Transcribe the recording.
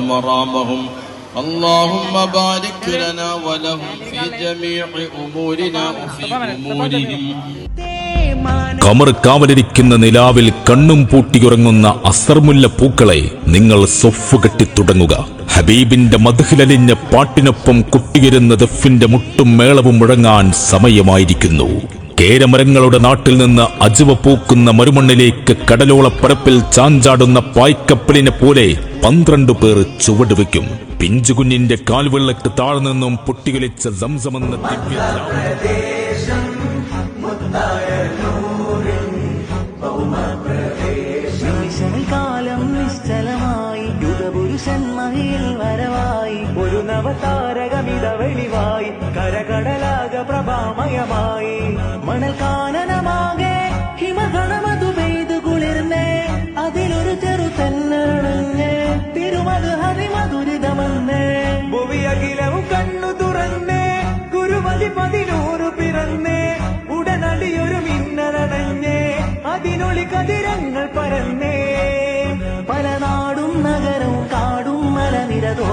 مرامهم اللهم بارك لنا ولهم في جميع أمورنا وفي أمورهم. കമർ കാവലിരിക്കുന്ന നിലാവിൽ കണ്ണും പൂട്ടിയുറങ്ങുന്ന അസ്സർമുല്ല പൂക്കളെ നിങ്ങൾ സൊഫ് കെട്ടി തുടങ്ങുക. ഹബീബിന്റെ മദ്ഹിലലിഞ്ഞ പാട്ടിനൊപ്പം കുട്ടിയിരുന്ന ദഫിന്റെ മുട്ടും മേളവും മുഴങ്ങാൻ സമയമായിരിക്കുന്നു. കേരമരങ്ങളുടെ നാട്ടിൽ നിന്ന് അജുവ പൂക്കുന്ന മരുമണ്ണിലേക്ക് കടലോളപ്പരപ്പിൽ ചാഞ്ചാടുന്ന പായ്ക്കപ്പലിനെ പോലെ 12 പേർ ചുവടുവെക്കും. പിഞ്ചുകുഞ്ഞിന്റെ കാൽവെള്ളക്ക് താഴ്നിന്നും പൊട്ടിയൊലിച്ച സംസമെന്ന ദിവ്യ കാലം നിശ്ചലമായി യുഗപുരുഷൻ മഹിയിൽ വരവായി ഒരു നവതാരകമിത വെളിവായി കരകടലാക പ്രഭാമയമായി മണൽ കാനനമാകെ ഹിമഗണമതു പെയ്തു കുളിർന്നേ അതിലൊരു ചെറുതെന്നേ തിരുമത് ഹരിമധുരിതമെന്നേ ഭുവിയകിലവും കണ്ണു തുറന്നേ ഗുരുമതി 11 പിറന്നേ ഉടനടിയൊരു മിന്നലടഞ്ഞേ അതിനൊളി കതിരങ്ങൾ പരന്നേ പല നാടും നഗരവും കാടും മലനിരതോ